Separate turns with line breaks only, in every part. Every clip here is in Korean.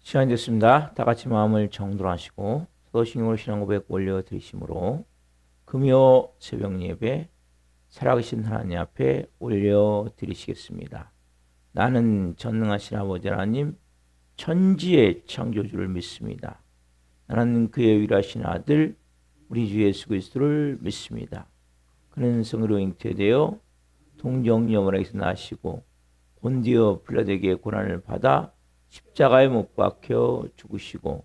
시간이 됐습니다. 다 같이 마음을 정돈하시고 서신으로 신앙 고백 올려드리심으로 금요 새벽 예배 살아계신 하나님 앞에 올려드리시겠습니다. 나는 전능하신 아버지 하나님 천지의 창조주를 믿습니다. 나는 그의 유일하신 아들 우리 주 예수 그리스도를 믿습니다. 그는 성으로 잉태되어 동정여물에게서 나시고 본디오 빌라도에게 고난을 받아 십자가에 못 박혀 죽으시고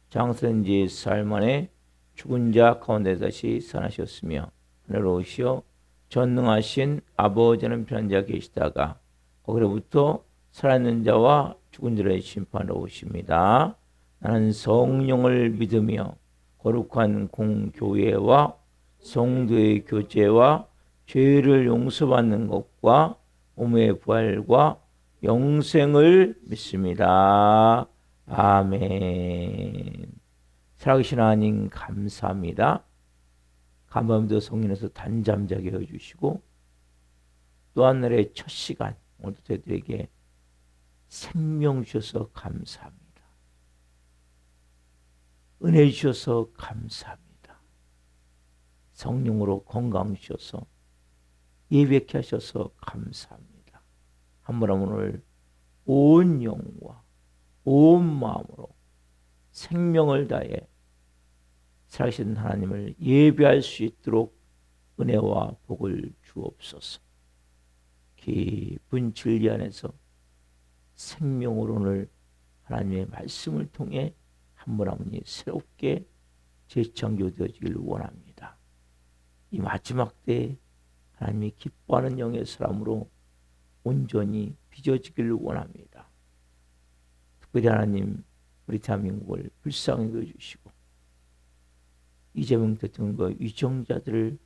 장사된 지 사흘 만에 죽은 자 가운데 다시 살아나셨으며 하늘로 오시어 전능하신 아버지는 편한 자 계시다가 거기로부터 살아있는 자와 죽은 자를 심판하러 오십니다. 나는 성령을 믿으며 거룩한 공교회와 성도의 교제와 죄를 용서받는 것과 몸의 부활과 영생을 믿습니다. 아멘. 살아계신 하나님 감사합니다. 감사합니다. 성령에서 단잠자게 해주시고 또 하늘의 첫 시간 오늘도 저희들에게 생명 주셔서 감사합니다. 은혜 주셔서 감사합니다. 성령으로 건강 주셔서 예배케 하셔서 감사합니다. 한 번 오늘 온 영과 온 마음으로 생명을 다해 살아계신 하나님을 예배할 수 있도록 은혜와 복을 주옵소서. 깊은 진리 안에서 생명으로 오늘 하나님의 말씀을 통해 한 분 한 분이 새롭게 재창조되어지길 원합니다. 이 마지막 때에 하나님이 기뻐하는 영의 사람으로 온전히 빚어지기를 원합니다. 특별히 하나님 우리 대한민국을 불쌍히 여겨주시고 이재명 대통령과 위정자들을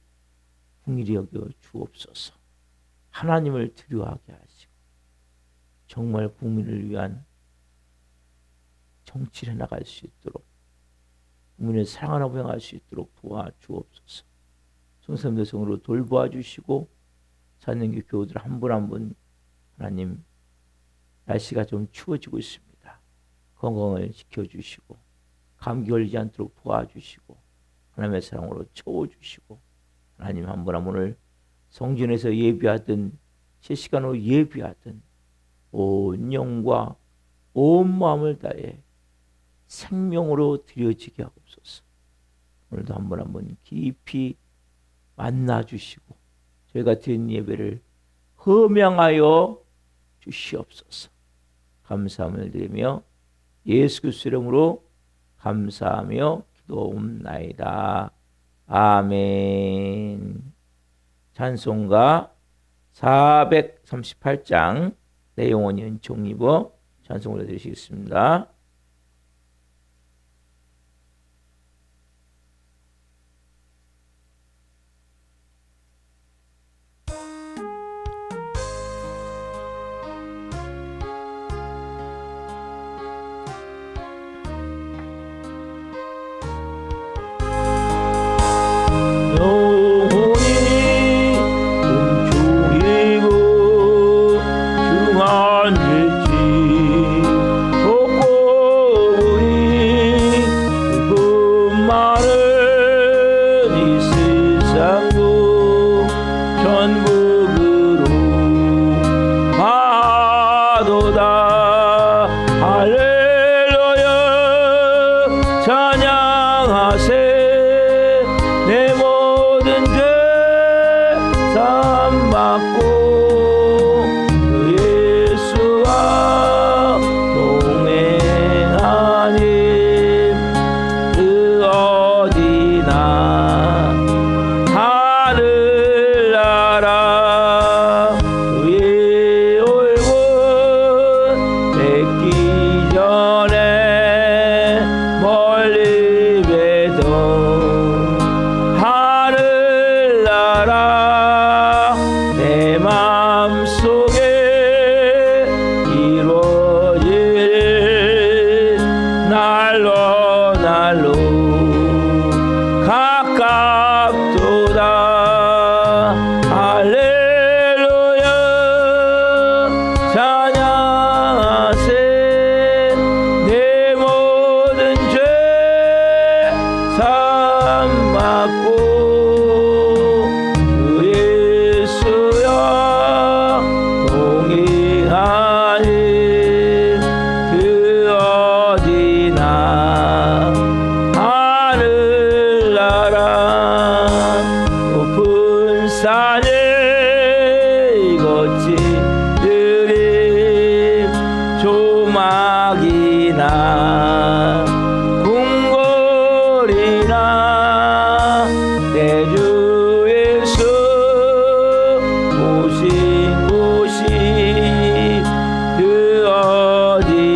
긍휼히 여겨 주옵소서. 하나님을 두려워하게 하시고 정말 국민을 위한 정치를 해나갈 수 있도록 국민을 사랑하고 행할 수 있도록 도와주옵소서. 성삼대 성으로 돌보아 주시고 사는교 교우들 한 분 한 분 하나님 날씨가 좀 추워지고 있습니다. 건강을 지켜주시고 감기 걸리지 않도록 도와주시고 하나님의 사랑으로 채워주시고 하나님 한 분 한 분을 성전에서 예배하든 실시간으로 예배하든 온 영과 온 마음을 다해 생명으로 드려지게 하옵소서. 오늘도 한 분 한 분 깊이 만나주시고 저희가 드린 예배를 허명하여 주시옵소서. 감사함을 드리며 예수 그리스도 이름으로 감사하며 기도옵나이다. 아멘. 찬송가 438장 내 영혼이 은총 입어 찬송을 해드리시겠습니다. 영혼이 은총이고 중한 일지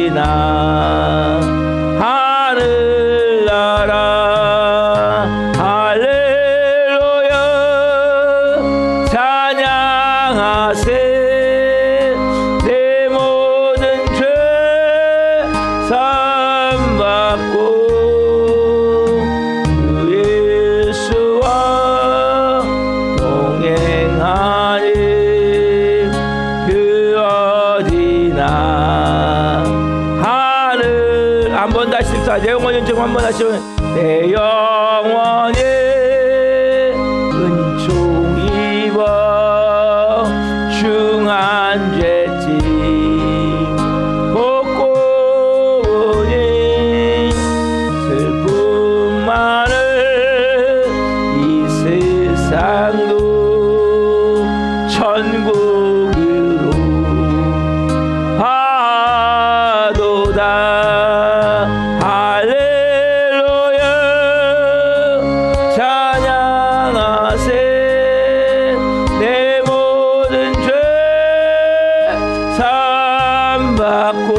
어디나 하늘나라 할렐루야 찬양하세 내 모든 죄 사함받고 주 예수와 동행하니 그 어디나 하늘 한번 다시 내 영혼 연청 한번 하시면 내 영혼이 은총 입어 중한 죄짐 벗고 보니 슬픔 많은 이 세상도 천국으로 가도다 할렐루야 찬양하세 내 모든 죄 사함받고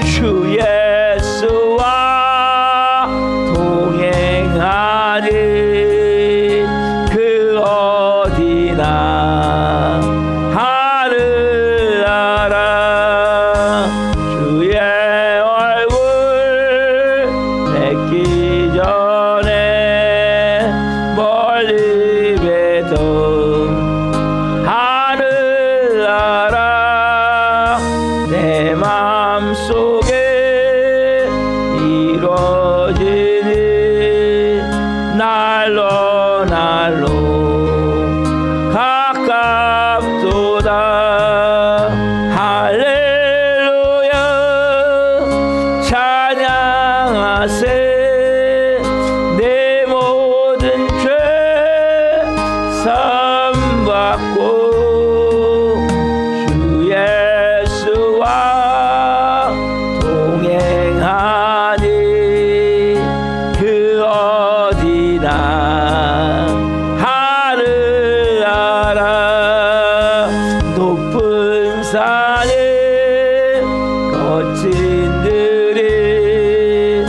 주 예수와 동행하니 그 어디나 하늘 나라 주의 얼굴 뵙기 전에 멀리 뵈던 하늘 나라 내 마음속에 이루어지니 날로 날로 가깝도다 할렐루야 찬양하세 내 모든 죄 사함받고 주 예수와 동행하니 그 어디나 하늘 나라 높은 산에 거친 들이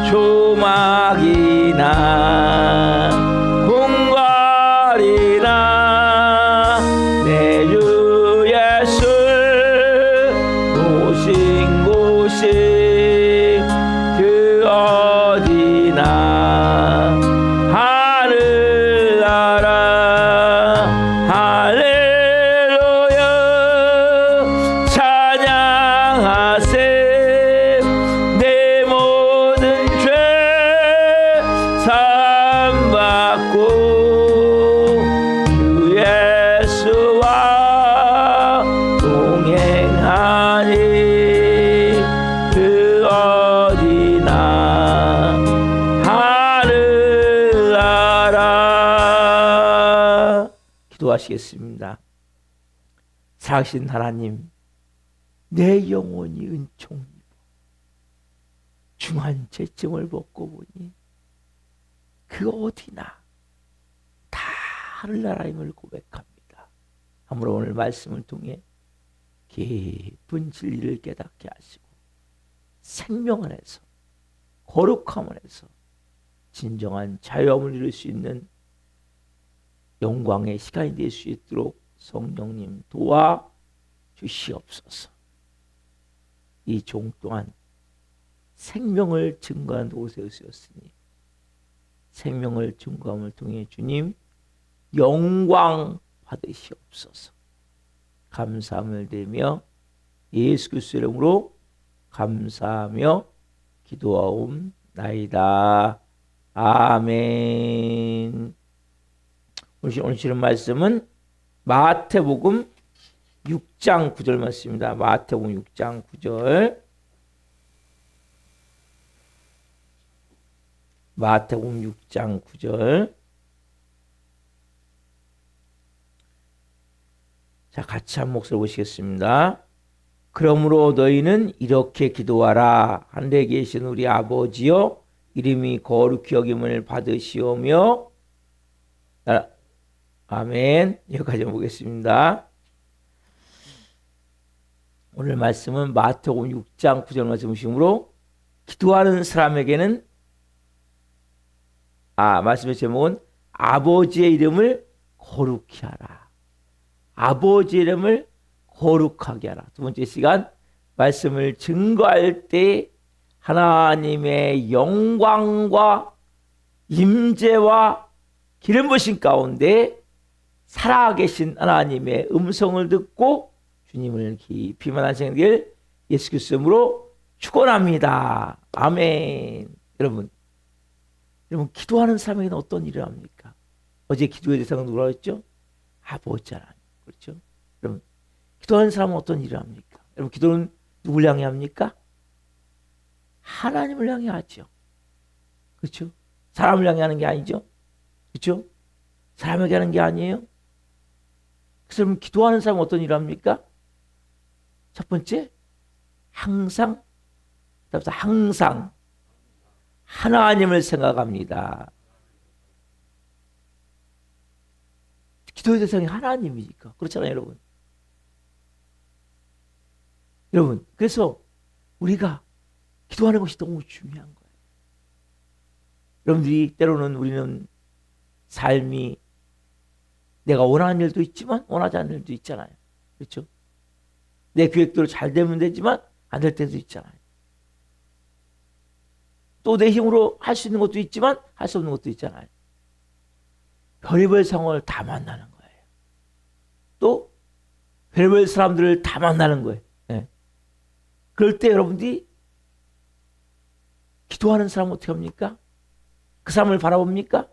조막이나 궁궐이나 내 주 예수 오신 곳이 그 어디나 하늘 나라 할렐루야 찬양하세 내 모든 죄 사함받고 주 예수와 동행하니 그 어디나 하늘 나라 기도하시겠습니다. 살아계신 하나님 내 영혼이 은총 입어 중한 죄증을 벗고 보니 그 어디나 다 하늘나라임을 고백합니다. 아무로 오늘 말씀을 통해 깊은 진리를 깨닫게 하시고 생명 안에서 거룩함 안에서 진정한 자유함을 이룰 수 있는 영광의 시간이 될 수 있도록 성령님 도와주시옵소서. 이 종 동안 생명을 증거하는 도구에 쓰였으니 생명을 증거함을 통해 주님 영광 받으시옵소서. 감사함을 드리며 예수 그리스도의 이름으로 감사하며 기도하옵나이다. 아멘. 오늘 주는 말씀은 마태복음 6장 9절 말씀입니다. 마태복음 6장 9절. 마태복음 6장 9절. 자, 같이 한 목소리 보시겠습니다. 그러므로 너희는 이렇게 기도하라. 하늘에 계신 우리 아버지여, 이름이 거룩히 여김을 받으시오며. 아멘. 여기까지 보겠습니다. 오늘 말씀은 마태복음 6장 9절 말씀 중심으로 기도하는 사람에게는 말씀의 제목은 아버지의 이름을 거룩히 하라. 아버지의 이름을 거룩하게 하라. 두 번째 시간 말씀을 증거할 때 하나님의 영광과 임재와 기름 부으심 가운데 살아계신 하나님의 음성을 듣고 주님을 깊이 만난 생길 예수 그리스도 이름으로 축원합니다. 아멘. 여러분 기도하는 사람에게는 어떤 일을 합니까? 어제 기도의 대상은 누구라고 했죠? 아버지 하나님. 그렇죠? 여러분 기도하는 사람은 어떤 일을 합니까? 여러분 기도는 누굴 향해 합니까? 하나님을 향해 하죠. 그렇죠? 사람을 향해 하는 게 아니죠. 그렇죠? 사람에게 하는 게 아니에요. 그래서 여러분 기도하는 사람은 어떤 일을 합니까? 첫 번째, 항상 하나님을 생각합니다. 기도의 대상이 하나님이니까. 그렇잖아요, 여러분. 여러분, 그래서 우리가 기도하는 것이 너무 중요한 거예요. 여러분들이 때로는 우리는 삶이 내가 원하는 일도 있지만 원하지 않는 일도 있잖아요. 그렇죠? 내 계획대로 잘 되면 되지만 안 될 때도 있잖아요. 또 내 힘으로 할 수 있는 것도 있지만 할 수 없는 것도 있잖아요. 별의별 상황을 다 만나는 거예요. 또 별의별 사람들을 다 만나는 거예요. 네. 그럴 때 여러분들이 기도하는 사람은 어떻게 합니까? 그 사람을 바라봅니까?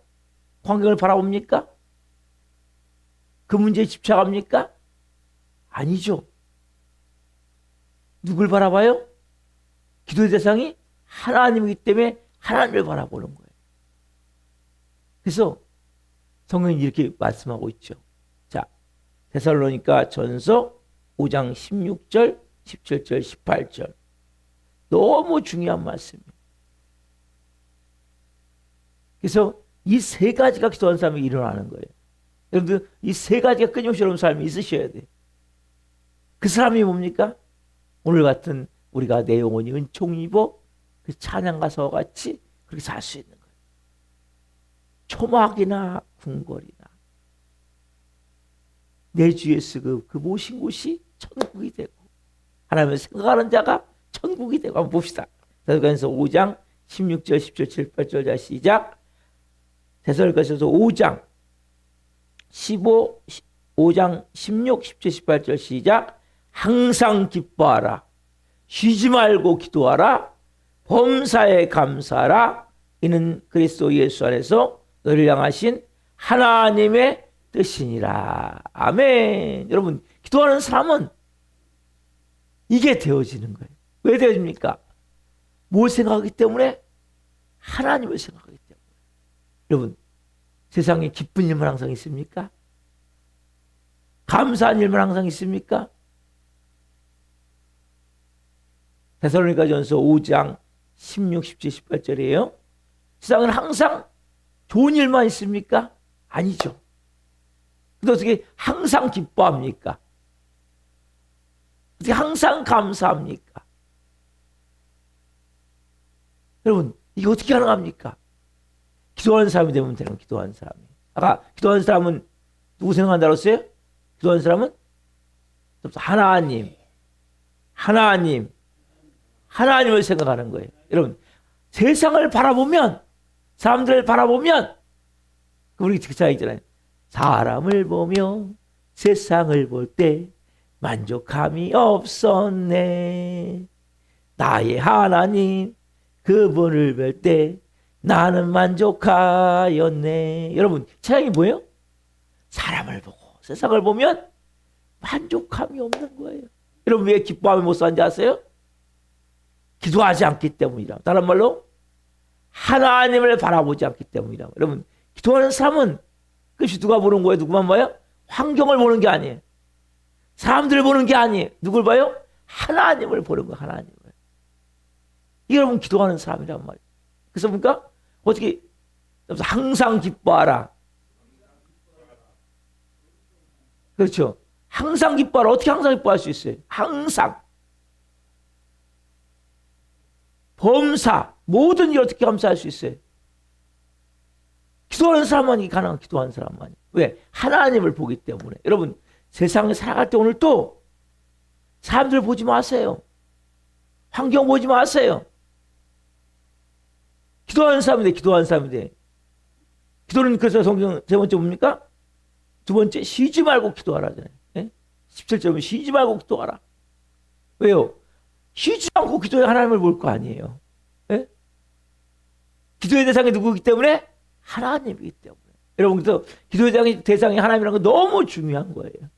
환경을 바라봅니까? 그 문제에 집착합니까? 아니죠. 누굴 바라봐요? 기도의 대상이 하나님이기 때문에 하나님을 바라보는 거예요. 그래서 성경이 이렇게 말씀하고 있죠. 자, 데살로니가 전서 5장 16절, 17절, 18절. 너무 중요한 말씀이에요. 그래서 이 세 가지가 기도하는 사람이 일어나는 거예요. 여러분들 이 세 가지가 끊임없이 여러분 삶이 있으셔야 돼요. 그 사람이 뭡니까? 오늘 같은 우리가 내 영혼이 은총 입어 그 찬양 가사와 같이 그렇게 살 수 있는 거예요. 초막이나 궁궐이나 내 주 예수 그 모신 곳이 천국이 되고 하나님을 생각하는 자가 천국이 되고 한번 봅시다. 데살로니가서 5장 16절 17절 7, 8절 자 시작. 데살로니가서 5장 5장 16, 17, 18절 시작. 항상 기뻐하라. 쉬지 말고 기도하라. 범사에 감사하라. 이는 그리스도 예수 안에서 너를 향하신 하나님의 뜻이니라. 아멘. 여러분 기도하는 사람은 이게 되어지는 거예요. 왜 되어집니까? 뭘 생각하기 때문에? 하나님을 생각하기 때문에. 여러분 세상에 기쁜 일만 항상 있습니까? 감사한 일만 항상 있습니까? 데살로니가전서 5장 16, 17, 18절이에요. 세상은 항상 좋은 일만 있습니까? 아니죠. 근데 어떻게 항상 기뻐합니까? 어떻게 항상 감사합니까? 여러분 이게 어떻게 가능합니까? 기도하는 사람이 되면 되는 기도하는 사람이. 아까 기도하는 사람은 누구 생각한다고 했어요? 기도하는 사람은 하나님을 생각하는 거예요. 여러분 세상을 바라보면 사람들을 바라보면 우리 기사 있잖아요. 사람을 보며 세상을 볼 때 만족함이 없었네. 나의 하나님 그분을 볼 때 나는 만족하였네. 여러분 차량이 뭐예요? 사람을 보고 세상을 보면 만족함이 없는 거예요. 여러분 왜 기뻐하며 못 사는지 아세요? 기도하지 않기 때문이라. 다른 말로 하나님을 바라보지 않기 때문이라. 여러분 기도하는 사람은 그것이 누가 보는 거예요? 누구만 봐요? 환경을 보는 게 아니에요. 사람들을 보는 게 아니에요. 누굴 봐요? 하나님을 보는 거예요. 하나님을. 이게 여러분 기도하는 사람이란 말이에요. 그래서 보니까 어떻게 항상 기뻐하라. 그렇죠. 항상 기뻐하라. 어떻게 항상 기뻐할 수 있어요? 항상. 범사, 모든 일 어떻게 감사할 수 있어요? 기도하는 사람만이 가능한 기도하는 사람만이. 왜? 하나님을 보기 때문에. 여러분, 세상에 살아갈 때 오늘 또 사람들 보지 마세요. 환경 보지 마세요. 기도하는 사람인데, 기도하는 사람인데. 기도는 그래서 성경 세 번째 뭡니까? 두 번째, 쉬지 말고 기도하라잖아요. 예? 17절은 쉬지 말고 기도하라. 왜요? 쉬지 않고 기도해 하나님을 볼 거 아니에요. 예? 기도의 대상이 누구이기 때문에? 하나님이기 때문에. 여러분, 그래서 기도의 대상이 하나님이라는 건 너무 중요한 거예요.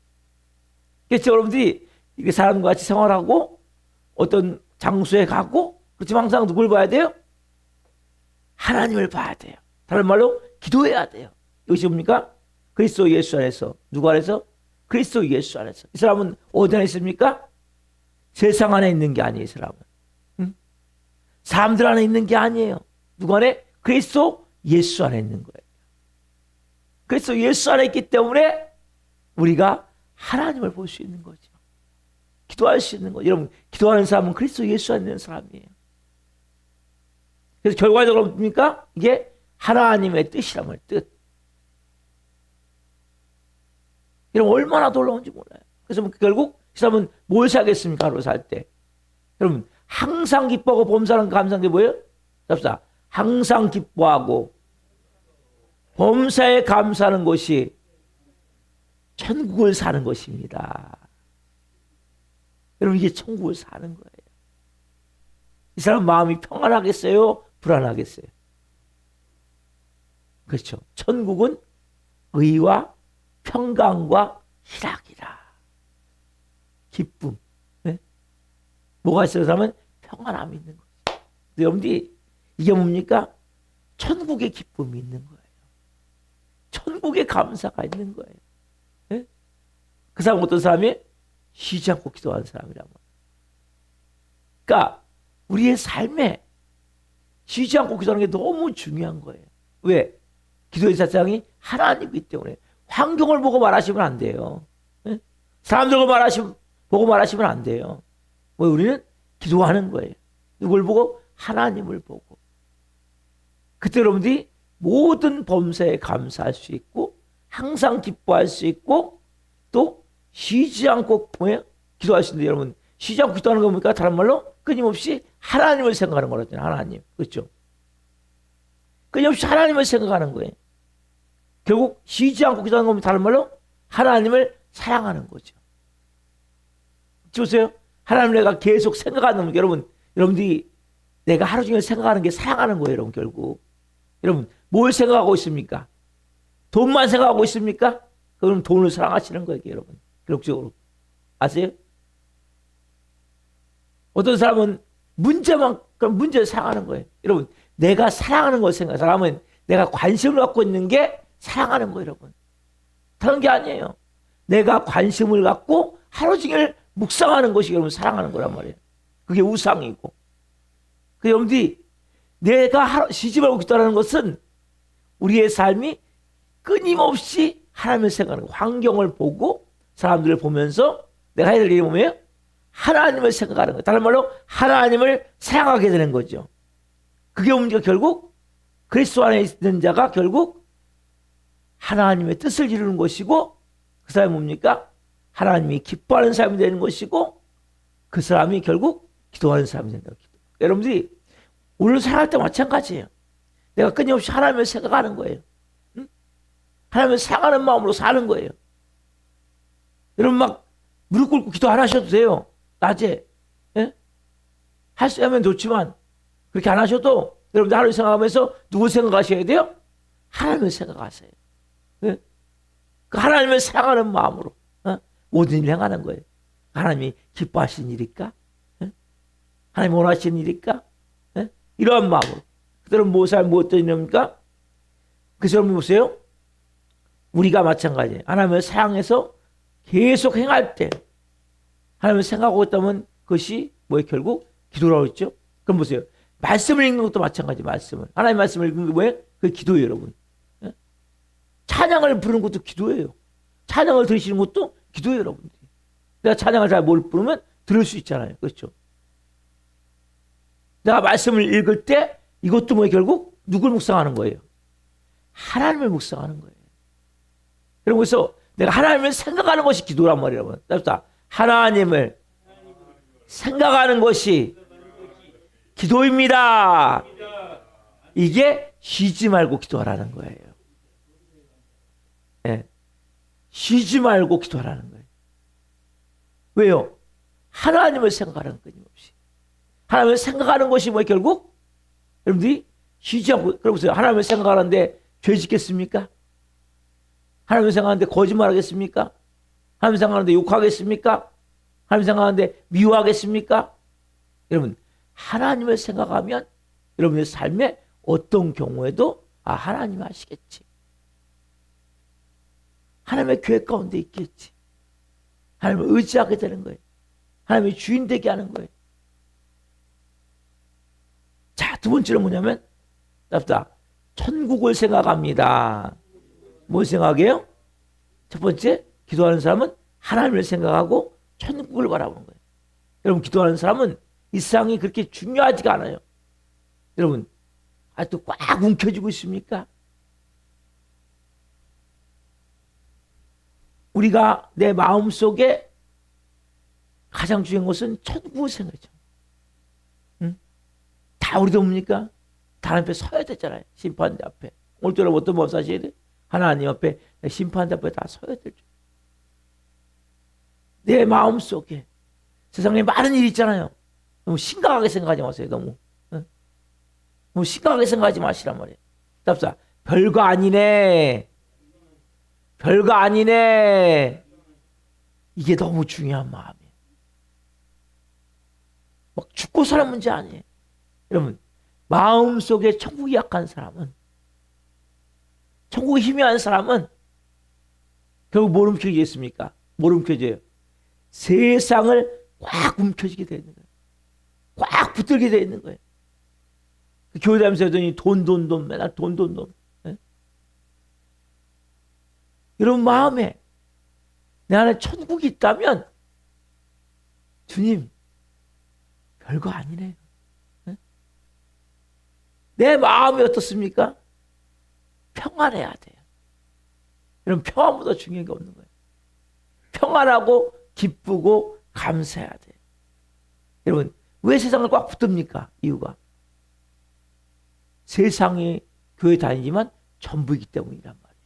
그래서 여러분들이 이렇게 사람과 같이 생활하고 어떤 장소에 가고, 그렇지만 항상 누굴 봐야 돼요? 하나님을 봐야 돼요. 다른 말로 기도해야 돼요. 이것이 뭡니까? 그리스도 예수 안에서. 누구 안에서? 그리스도 예수 안에서. 이 사람은 어디 안에 있습니까? 세상 안에 있는 게 아니에요. 이 사람은. 응? 사람들 안에 있는 게 아니에요. 누구 안에? 그리스도 예수 안에 있는 거예요. 그리스도 예수 안에 있기 때문에 우리가 하나님을 볼 수 있는 거죠. 기도할 수 있는 거죠. 여러분, 기도하는 사람은 그리스도 예수 안에 있는 사람이에요. 그래서 결과적으로 뭡니까? 이게 하나님의 뜻이란 말이에요. 뜻. 여러분, 얼마나 놀라운지 몰라요. 그래서 결국 이 사람은 뭘 사겠습니까? 하루 살 때. 여러분, 항상 기뻐하고 범사는 감사한 게 뭐예요? 잡시다. 항상 기뻐하고 범사에 감사하는 것이 천국을 사는 것입니다. 여러분, 이게 천국을 사는 거예요. 이 사람 마음이 평안하겠어요? 불안하겠어요? 그렇죠. 천국은 의와 평강과 희락이라. 기쁨. 네? 뭐가 있어요? 그러면 평안함이 있는 거죠. 여러분들이 이게 뭡니까? 천국의 기쁨이 있는 거예요. 천국의 감사가 있는 거예요. 네? 그 사람 어떤 사람이? 쉬지 않고 기도하는 사람이란 말이에요. 그러니까 우리의 삶에 쉬지 않고 기도하는 게 너무 중요한 거예요. 왜? 기도의 대상이 하나님이기 때문에. 환경을 보고 말하시면 안 돼요. 네? 사람들 보고 말하시면 안 돼요. 왜? 우리는 기도하는 거예요. 누굴 보고? 하나님을 보고. 그때 여러분들이 모든 범사에 감사할 수 있고 항상 기뻐할 수 있고 또 쉬지 않고 기도할 수 있는데, 여러분, 쉬지 않고 기도하는 거 뭡니까? 다른 말로 끊임없이 하나님을 생각하는 거라잖아요. 하나님. 그렇죠? 끊임없이 하나님을 생각하는 거예요. 결국 쉬지 않고 기도하는 겁니다. 다른 말로 하나님을 사랑하는 거죠. 보세요. 하나님 내가 계속 생각하는 거. 여러분들이 내가 하루 종일 생각하는 게 사랑하는 거예요. 여러분, 결국. 여러분, 뭘 생각하고 있습니까? 돈만 생각하고 있습니까? 그럼 돈을 사랑하시는 거예요, 여러분. 결국적으로. 아세요? 어떤 사람은 그럼 문제를 사랑하는 거예요. 여러분, 내가 사랑하는 걸 생각해요. 사람은 내가 관심을 갖고 있는 게 사랑하는 거예요, 여러분. 다른 게 아니에요. 내가 관심을 갖고 하루 종일 묵상하는 것이 여러분 사랑하는 거란 말이에요. 그게 우상이고. 그 여러분들이 내가 쉬지 말고 기도하는 것은 우리의 삶이 끊임없이 하나님을 생각하는 거예요. 환경을 보고 사람들을 보면서 내가 해야 될 일이 뭐예요? 하나님을 생각하는 거예요. 다른 말로 하나님을 사랑하게 되는 거죠. 그게 뭡니까? 결국 그리스도 안에 있는 자가 결국 하나님의 뜻을 이루는 것이고, 그 사람이 뭡니까? 하나님이 기뻐하는 사람이 되는 것이고, 그 사람이 결국 기도하는 사람이 된다. 여러분들이 오늘 살아갈 때 마찬가지예요. 내가 끊임없이 하나님을 생각하는 거예요. 응? 하나님을 사랑하는 마음으로 사는 거예요. 여러분 막 무릎 꿇고 기도 안 하셔도 돼요. 낮에. 예? 할 수 있으면 좋지만 그렇게 안 하셔도 여러분들 하나님 생각하면서 누구 생각하셔야 돼요? 하나님을 생각하세요. 예? 그 하나님을 사랑하는 마음으로 모든 일을 행하는 거예요. 하나님이 기뻐하시는 일일까? 예? 하나님 원하시는 일일까? 예? 이러한 마음으로. 그들은 무엇을 어떤 일입니까? 그래서 여러분 보세요. 우리가 마찬가지예요. 하나님을 사랑해서 계속 행할 때 하나님을 생각하고 있다면 그것이 결국 기도라고 했죠. 그럼 보세요. 말씀을 읽는 것도 마찬가지. 하나님의 말씀을 읽는 게 뭐예요? 그게 기도예요, 여러분. 예? 찬양을 부르는 것도 기도예요. 찬양을 들으시는 것도 기도예요, 여러분들이. 내가 찬양을 잘 못 부르면 들을 수 있잖아요. 그렇죠? 내가 말씀을 읽을 때 이것도 뭐 결국 누굴 묵상하는 거예요? 하나님을 묵상하는 거예요. 그래서 내가 하나님을 생각하는 것이 기도란 말이라고. 하나님을 생각하는 것이 기도입니다. 이게 쉬지 말고 기도하라는 거예요. 네. 쉬지 말고 기도하라는 거예요. 왜요? 하나님을 생각하는 끊임없이. 하나님을 생각하는 것이 뭐 결국 여러분들이 쉬지 않고 그러보세요. 하나님을 생각하는데 죄 짓겠습니까? 하나님을 생각하는데 거짓말하겠습니까? 하나님을 생각하는데 욕하겠습니까? 하나님을 생각하는데 미워하겠습니까? 여러분 하나님을 생각하면 여러분의 삶에 어떤 경우에도 하나님이 하시겠지. 하나님의 계획 가운데 있겠지. 하나님을 의지하게 되는 거예요. 하나님이 주인 되게 하는 거예요. 자, 두 번째는 뭐냐면 천국을 생각합니다. 뭘 생각해요? 첫 번째, 기도하는 사람은 하나님을 생각하고 천국을 바라보는 거예요. 여러분, 기도하는 사람은 이 세상이 그렇게 중요하지가 않아요. 여러분, 아직도 꽉 움켜쥐고 있습니까? 우리가 내 마음속에 가장 중요한 것은 천국을 생각하죠. 응? 다 우리도 뭡니까? 하나님 앞에 서야 되잖아요. 심판대 앞에. 오늘처럼 어떤 법 사셔야 돼? 하나님 앞에, 심판대 앞에 다 서야 되죠. 내 마음속에 세상에 많은 일이 있잖아요. 너무 심각하게 생각하지 마세요. 너무 심각하게 생각하지 마시란 말이에요. 답사 별거 아니네. 별거 아니네. 이게 너무 중요한 마음이에요. 막 죽고 사는 문제 아니에요. 여러분 마음속에 천국이 약한 사람은, 천국이 희미한 사람은 결국 뭘 움켜쥐겠습니까? 뭘 움켜쥐어요? 세상을 꽉 움켜쥐게 되는 거예요. 꽉 붙들게 되어 있는 거예요. 교회 다니면서 하더니 돈 맨날 돈. 네? 여러분 마음에 내 안에 천국이 있다면 주님 별거 아니네요. 네? 내 마음이 어떻습니까? 평안해야 돼요. 여러분 평안보다 중요한 게 없는 거예요. 평안하고 기쁘고 감사해야 돼요. 여러분 왜 세상을 꽉 붙듭니까? 이유가 세상에 교회 다니지만 전부이기 때문이란 말이에요.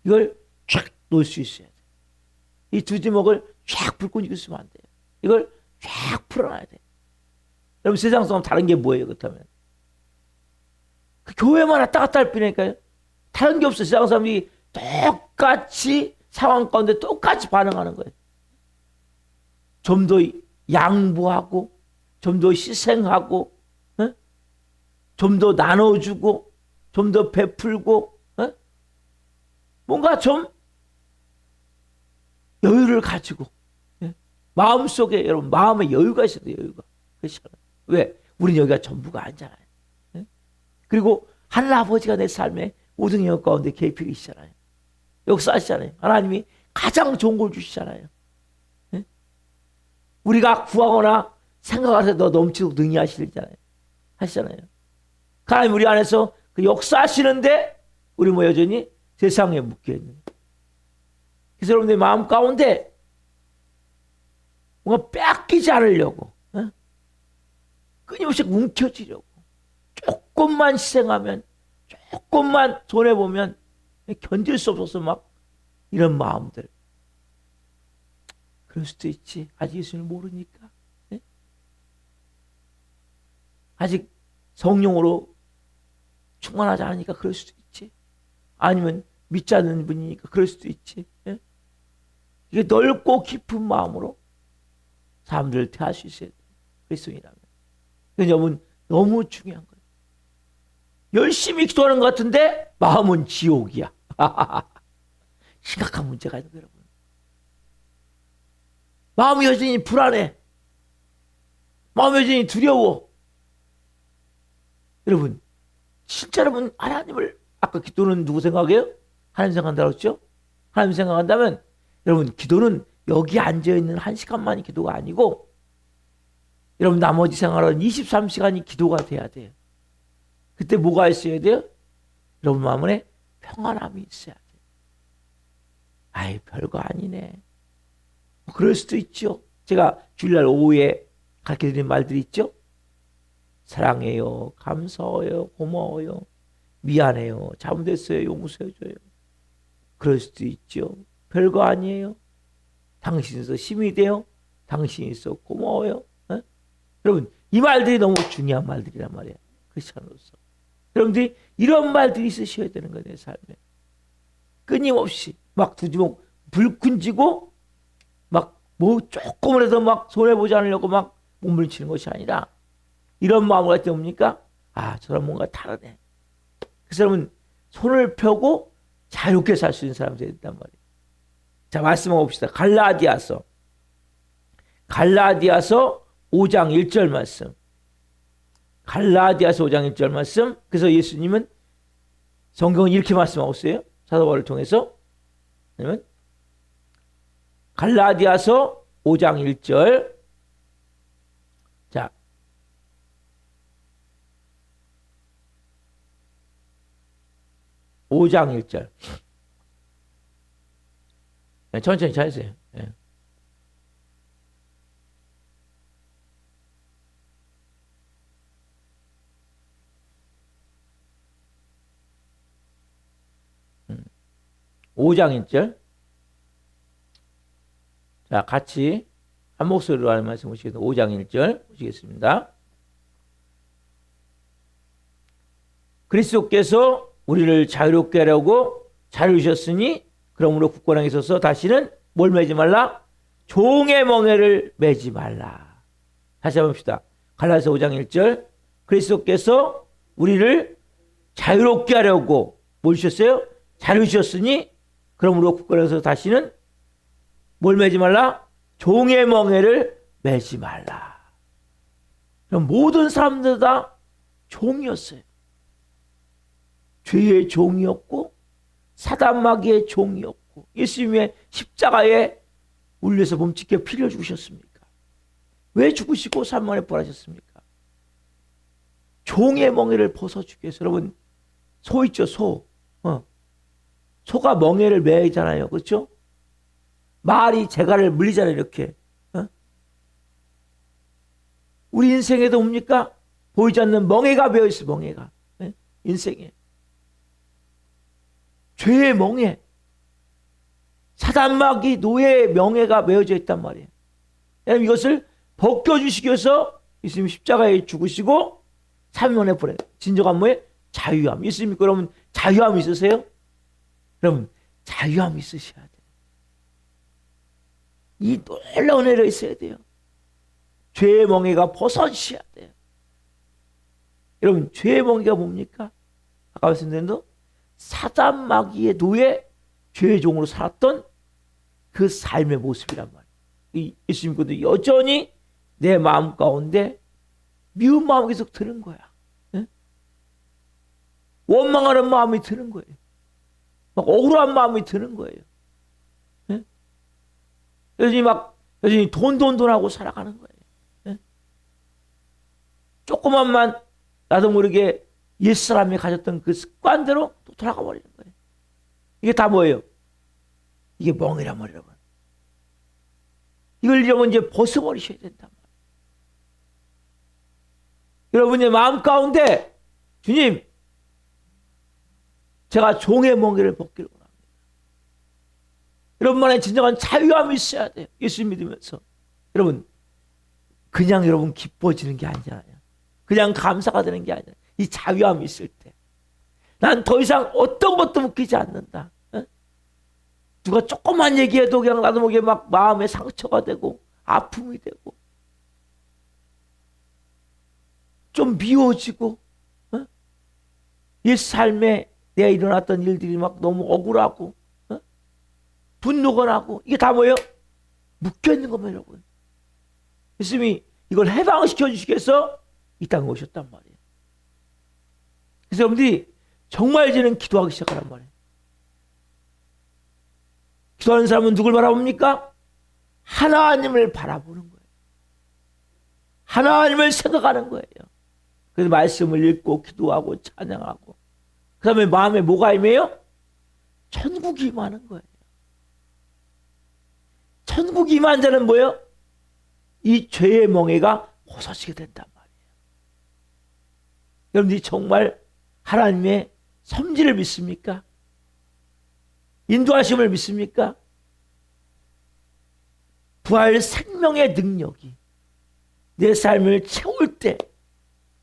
이걸 쫙 놓을 수 있어야 돼요. 이 두 주먹을 쫙 불끈 쥐고 안 돼요. 이걸 쫙 풀어놔야 돼요. 여러분 세상 사람 다른 게 뭐예요? 그렇다면 그 교회만 왔다 갔다 할 뿐이니까요. 다른 게 없어요. 세상 사람이 똑같이 상황 가운데 똑같이 반응하는 거예요. 좀 더 양보하고 좀 더 희생하고 좀 더 나눠주고 좀 더 베풀고 뭔가 좀 여유를 가지고 마음속에 여러분 마음에 여유가 있어야 돼요. 여유가. 그렇잖아요. 왜? 우린 여기가 전부가 아니잖아요. 그리고 하늘 아버지가 내 삶에 모든 영역 가운데 개입해 계시잖아요. 역사하시잖아요. 하나님이 가장 좋은 걸 주시잖아요. 우리가 구하거나 생각하셔서 더 넘치도록 능히 하시잖아요. 하나님 우리 안에서 그 역사하시는데 우리 뭐 여전히 세상에 묶여 있는 거예요. 그래서 여러분들 마음 가운데 뭔가 뺏기지 않으려고 끊임없이 움켜쥐려고 조금만 희생하면 조금만 손해보면 견딜 수 없어서 막 이런 마음들. 그럴 수도 있지. 아직 예수님을 모르니까. 아직 성령으로 충만하지 않으니까 그럴 수도 있지. 아니면 믿지 않는 분이니까 그럴 수도 있지. 이게 넓고 깊은 마음으로 사람들을 대할 수 있어야 돼. 그리스도인이라면. 여러분 너무 중요한 거예요. 열심히 기도하는 것 같은데 마음은 지옥이야. 심각한 문제가 있는 거예요. 여러분. 마음이 여전히 불안해. 마음이 여전히 두려워. 여러분 진짜 여러분 하나님을 아까 기도는 누구 생각해요? 하나님 생각한다고 했죠? 하나님 생각한다면 여러분 기도는 여기 앉아있는 한 시간만이 기도가 아니고 여러분 나머지 생활은 23시간이 기도가 돼야 돼요. 그때 뭐가 있어야 돼요? 여러분 마음에 평안함이 있어야 돼요. 아이 별거 아니네. 그럴 수도 있죠. 제가 주일날 오후에 가르쳐드린 말들이 있죠. 사랑해요, 감사해요, 고마워요, 미안해요, 잘못했어요, 용서해줘요. 그럴 수도 있죠. 별거 아니에요. 당신에서 힘이 돼요. 당신에서 고마워요. 에? 여러분 이 말들이 너무 중요한 말들이란 말이에요. 크리스찬으로서 여러분들이 이런 말들이 있으셔야 되는 거예요. 내 삶에 끊임없이 막 두 주먹 불끈 쥐고 막 뭐 조금이라도 막 손해보지 않으려고 막 몸부림치는 것이 아니라 이런 마음을 갖다 뭡니까? 아, 저런 뭔가 다르네. 그 사람은 손을 펴고 자유롭게 살 수 있는 사람이 되야 된단 말이에요. 자, 말씀해 봅시다. 갈라디아서 5장 1절 말씀. 갈라디아서 5장 1절 말씀. 그래서 예수님은 성경은 이렇게 말씀하고 있어요. 사도 바울을 통해서. 아니면 갈라디아서 5장 1절. 자, 오 장 1절. 네, 천천히 찾으세요. 네. 음. 5장 1절. 자, 같이 한 목소리로 하는 말씀 보시겠습니다. 5장 1절 보시겠습니다. 그리스도께서 우리를 자유롭게 하려고 자유주셨으니 그러므로 굳건하게 서서 다시는 뭘 매지 말라? 종의 멍에를 매지 말라. 다시 한번 봅시다. 갈라디아서 5장 1절. 그리스도께서 우리를 자유롭게 하려고 뭘 주셨어요? 자유주셨으니 그러므로 굳건하게 서서 다시는 뭘 매지 말라? 종의 멍에를 매지 말라. 그럼 모든 사람들 다 종이었어요. 죄의 종이었고 사단 마귀의 종이었고 예수님의 십자가에 울려서 몸짓게 피를 죽으셨습니까? 왜 죽으시고 3일 만에 부활하셨습니까? 종의 멍에를 벗어주기 위해서. 여러분 소 있죠, 소. 소가 멍에를 매잖아요. 그렇죠? 말이 재갈을 물리잖아요. 이렇게. 우리 인생에도 뭡니까? 보이지 않는 멍에가 매어있어요. 멍에가. 인생에. 죄의 멍에, 사단마귀 노예의 명예가 매어져 있단 말이에요. 여러분 이것을 벗겨주시기 위해서 예수님 십자가에 죽으시고 3일 만에 보내. 진정한 뭐예요? 자유함. 예수님 믿고 여러분 자유함 있으세요? 여러분 자유함 있으셔야 돼요. 이 놀라운 은혜가 있어야 돼요. 죄의 멍에가 벗어지셔야 돼요. 여러분 죄의 멍에가 뭡니까? 아까 말씀드린 대로 사단 마귀의 노예, 죄의 종으로 살았던 그 삶의 모습이란 말이에요. 예수님 믿고도 여전히 내 마음 가운데 미운 마음이 계속 드는 거야. 네? 원망하는 마음이 드는 거예요. 막 억울한 마음이 드는 거예요. 네? 여전히 돈 하고 살아가는 거예요. 네? 조그만만 나도 모르게 옛사람이 가졌던 그 습관대로 또 돌아가 버리는 거예요. 이게 다 뭐예요? 이게 멍이란 말이에요, 여러분. 이걸 여러분 이제 벗어버리셔야 된단 말이에요. 여러분의 마음 가운데 주님, 제가 종의 멍에를 벗기를 원합니다. 여러분만의 진정한 자유함이 있어야 돼요. 예수 믿으면서. 여러분, 그냥 여러분 기뻐지는 게 아니잖아요. 그냥 감사가 되는 게 아니잖아요. 이 자유함이 있을 때. 난 더 이상 어떤 것도 웃기지 않는다. 에? 누가 조금만 얘기해도 그냥 나도 모르게 막 마음에 상처가 되고 아픔이 되고 좀 미워지고 이 삶에 내가 일어났던 일들이 막 너무 억울하고 분노가 나고 이게 다 뭐예요? 묶여있는 겁니다, 여러분. 예수님이 이걸 해방시켜 주시기 위해서 이 땅에 오셨단 말이에요. 그래서 여러분들이 정말 이제는 기도하기 시작하란 말이에요. 기도하는 사람은 누굴 바라봅니까? 하나님을 바라보는 거예요. 하나님을 생각하는 거예요. 그래서 말씀을 읽고 기도하고 찬양하고 그 다음에 마음에 뭐가 임해요? 천국이 임하는 거예요. 천국이 임한 자는 뭐예요? 이 죄의 멍에가 벗어지게 된단 말이에요. 여러분들이 정말 하나님의 섭리를 믿습니까? 인도하심을 믿습니까? 부활 생명의 능력이 내 삶을 채울 때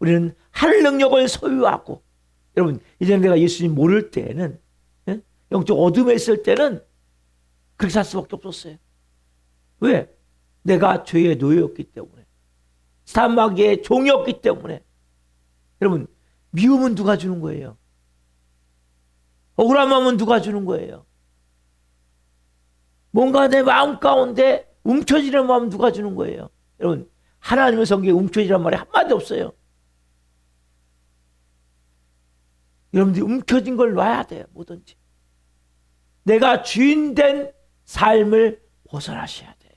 우리는 하늘 능력을 소유하고, 여러분 이제 내가 예수님 모를 때에는, 영적 어둠에 있을 때는 그렇게 살 수밖에 없었어요. 왜? 내가 죄의 노예였기 때문에, 사마귀의 종이었기 때문에. 여러분 미움은 누가 주는 거예요? 억울한 마음은 누가 주는 거예요? 뭔가 내 마음 가운데 움켜쥐는 마음 누가 주는 거예요? 여러분 하나님의 성경에 움켜쥐란 말이 한마디 없어요. 여러분들이 움켜진 걸 놔야 돼요. 뭐든지 내가 주인된 삶을 벗어나셔야 돼요.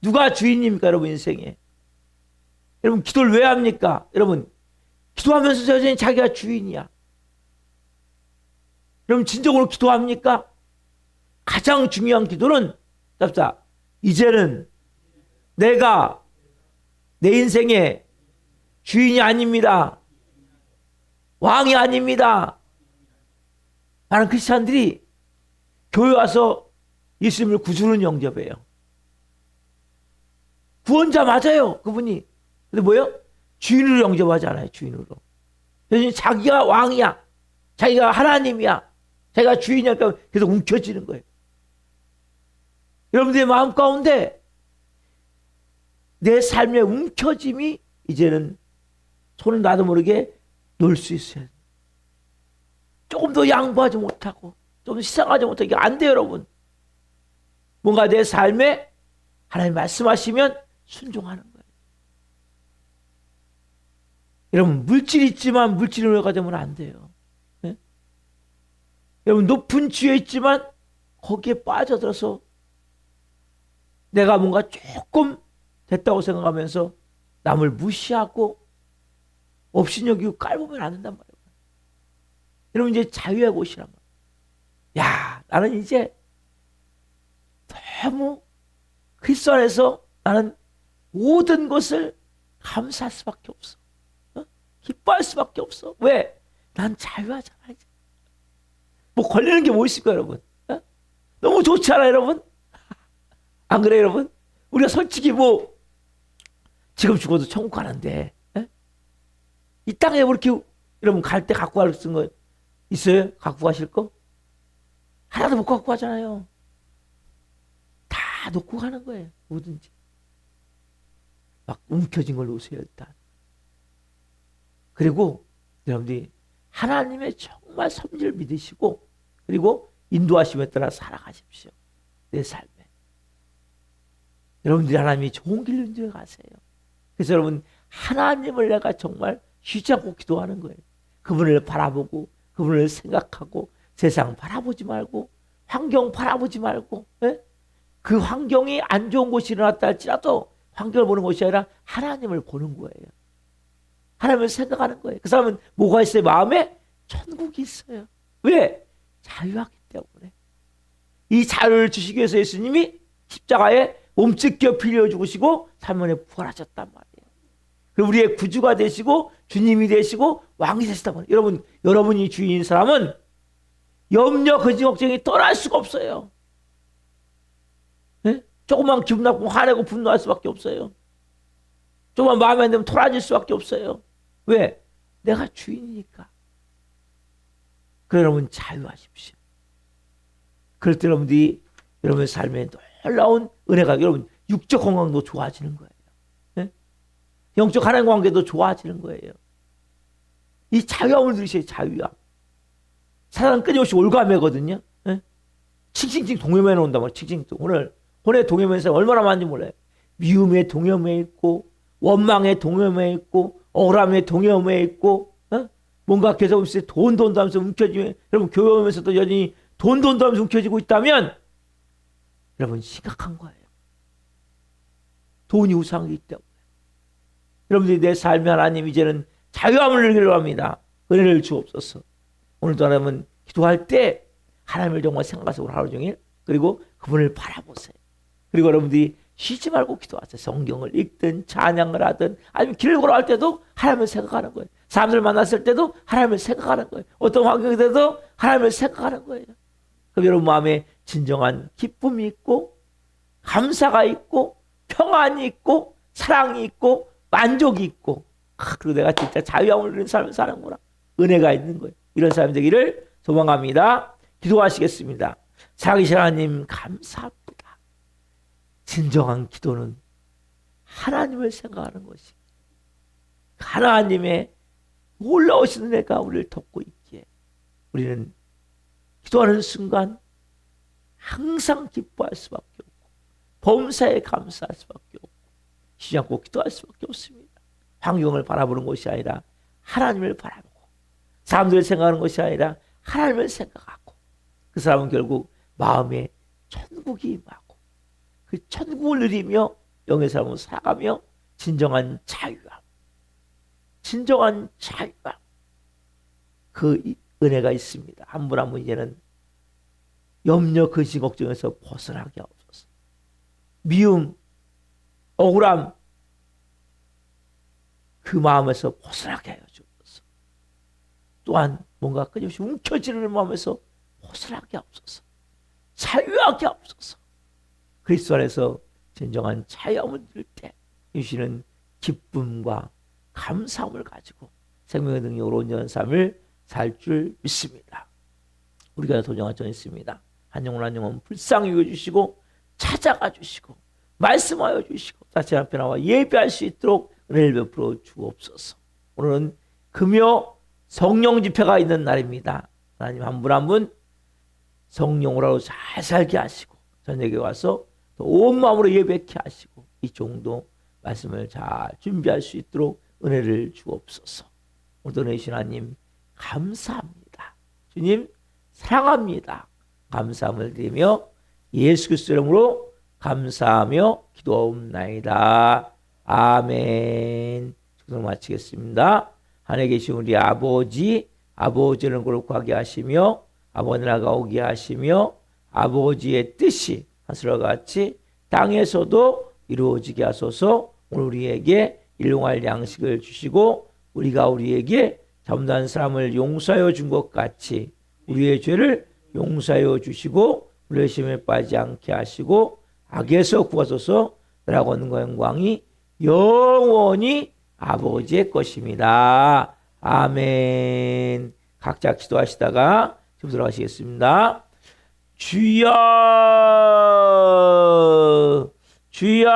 누가 주인입니까 여러분 인생에? 여러분 기도를 왜 합니까? 여러분 기도하면서 여전히 자기가 주인이야. 여러분 진정으로 기도합니까? 가장 중요한 기도는 잡자. 이제는 내가 내 인생의 주인이 아닙니다. 왕이 아닙니다. 많은 크리스찬들이 교회 와서 예수님을 구주로 영접해요. 구원자 맞아요. 그분이. 근데 뭐예요? 주인으로 영접하지 않아요. 주인으로. 여전히 자기가 왕이야. 자기가 하나님이야. 자기가 주인이야. 그래서 움켜쥐는 거예요. 여러분들의 마음 가운데 내 삶의 움켜짐이 이제는 손을 나도 모르게 놓을 수 있어요. 조금 더 양보하지 못하고 좀 시상하지 못하고 이게 안 돼요. 여러분 뭔가 내 삶에 하나님 말씀하시면 순종하는 거예요. 여러분 물질이 있지만 물질을 가지면 안 돼요. 네? 여러분 높은 지위에 있지만 거기에 빠져들어서 내가 뭔가 조금 됐다고 생각하면서 남을 무시하고 업신여기고 깔보면 안 된단 말이에요. 여러분 이제 자유의 곳이란 말이에요. 야, 나는 이제 너무 그리스도 안에서 나는 모든 것을 감사할 수밖에 없어. 기뻐할 수밖에 없어. 왜? 난 자유하잖아 이제. 뭐 걸리는 게 뭐 있을까요 여러분? 너무 좋지 않아요 여러분? 안 그래요 여러분? 우리가 솔직히 뭐 지금 죽어도 천국 가는데 이 땅에 이렇게 여러분 갈 때 갖고 갈 거 있어요? 갖고 가실 거? 하나도 못 갖고 가잖아요. 다 놓고 가는 거예요. 뭐든지. 막 움켜진 걸 놓으세요 일단. 그리고 여러분들이 하나님의 정말 섭리를 믿으시고 그리고 인도하심에 따라 살아가십시오. 내 삶에. 여러분들이 하나님이 좋은 길로 인도해 가세요. 그래서 여러분 하나님을 내가 정말 쉬지 않고 기도하는 거예요. 그분을 바라보고 그분을 생각하고 세상 바라보지 말고 환경 바라보지 말고 그 환경이 안 좋은 곳이 일어났다 할지라도 환경을 보는 것이 아니라 하나님을 보는 거예요. 하나님을 생각하는 거예요. 그 사람은 뭐가 있어요? 마음에 천국이 있어요. 왜? 자유하기 때문에. 이 자유를 주시기 위해서 예수님이 십자가에 몸찢겨 빌려 죽으시고 3년에 부활하셨단 말이에요. 우리의 구주가 되시고 주님이 되시고 왕이 되시단 말이에요. 여러분이 주인인 사람은 염려, 근심, 걱정이 떠날 수가 없어요. 네? 조금만 기분 나쁘고 화내고 분노할 수밖에 없어요. 조금만 마음에 안 들면 토라질 수밖에 없어요. 왜? 내가 주인이니까. 그래 여러분 자유하십시오. 그럴 때 여러분들이 여러분의 삶에 놀라운 은혜가 여러분 육적 건강도 좋아지는 거예요. 네? 영적 하나님 관계도 좋아지는 거예요. 이 자유함을 누리셔야 자유함. 사단은 끊임없이 올가매거든요. 네? 칭칭칭 동요매에 온단 말이에요. 칭칭칭. 오늘 혼의 동요매에서 얼마나 많은지 몰라요. 미움의 동요매에 있고 원망의 동요매에 있고 억울함의 동요매에 있고 뭔가 계속 없이 돈 하면서 움켜지면 여러분 교회 오면서도 여전히 돈 하면서 움켜지고 있다면 여러분 심각한 거예요. 돈이 우상이기 때문에. 여러분들이 내 삶에 하나님 이제는 자유함을 누리기로 합니다. 은혜를 주옵소서. 오늘도 하나님은 기도할 때 하나님을 정말 생각하세요. 하루 종일. 그리고 그분을 바라보세요. 그리고 여러분들이 쉬지 말고 기도하세요. 성경을 읽든 찬양을 하든 아니면 길을 걸어갈 때도 하나님을 생각하는 거예요. 사람들 만났을 때도 하나님을 생각하는 거예요. 어떤 환경이 돼도 하나님을 생각하는 거예요. 그럼 여러분 마음에 진정한 기쁨이 있고 감사가 있고 평안이 있고 사랑이 있고 만족이 있고 그리고 내가 진짜 자유함을 누리는 삶을 사는구나. 은혜가 있는 거예요. 이런 사람이 되기를 소망합니다. 기도하시겠습니다. 살아계신 하나님 감사합니다. 진정한 기도는 하나님을 생각하는 것이 하나님의 놀라우신 은혜가 우리를 덮고 있기에 우리는 기도하는 순간 항상 기뻐할 수밖에 없고 범사에 감사할 수밖에 없고 쉬지 않고 기도할 수밖에 없습니다. 환경을 바라보는 것이 아니라 하나님을 바라보고 사람들을 생각하는 것이 아니라 하나님을 생각하고 그 사람은 결국 마음에 천국이 임하고 그 천국을 누리며 영의 삶을 살아가며 진정한 자유함 그 은혜가 있습니다. 한 분 한 분 이제는 염려 근심 걱정에서 벗어나게 하옵소서. 미움 억울함 그 마음에서 벗어나게 하여 주옵소서. 또한 뭔가 끊임없이 움켜쥐는 마음에서 벗어나게 하옵소서. 자유하게 하옵소서. 그리스도 안에서 진정한 자유함을 누릴 때 주시는 기쁨과 감사함을 가지고 생명의 능력으로 온전한 삶을 살 줄 믿습니다. 우리가 도전할 전 있습니다. 한 영혼 한 영혼 불쌍히 여겨주시고 찾아가 주시고 말씀하여 주시고 다시 앞에 나와 예배할 수 있도록 은혜를 베풀어 주옵소서. 오늘은 금요 성령 집회가 있는 날입니다. 하나님 한 분 한 분 성령으로 잘 살게 하시고 저녁에 와서 온 마음으로 예배케 하시고 이 정도 말씀을 잘 준비할 수 있도록 은혜를 주옵소서. 오늘도 은혜이신 하나님 감사합니다. 주님 사랑합니다. 감사함을 드리며 예수 그리스도 이름으로 감사하며 기도하옵나이다. 아멘. 기도를 마치겠습니다. 하늘에 계신 우리 아버지는 거룩하게 하시며 아버지 나라가 오게 하시며 아버지의 뜻이 하늘과 같이 땅에서도 이루어지게 하소서. 오늘 우리에게 일용할 양식을 주시고 우리가 우리에게 잘못한 사람을 용서하여 준 것 같이 우리의 죄를 용서하여 주시고 우리의 시험에 빠지지 않게 하시고 악에서 구하소서. 나라가 얻는 영광이 영원히 아버지의 것입니다. 아멘. 각자 기도하시다가 좀 들어가시겠습니다. 주여 주여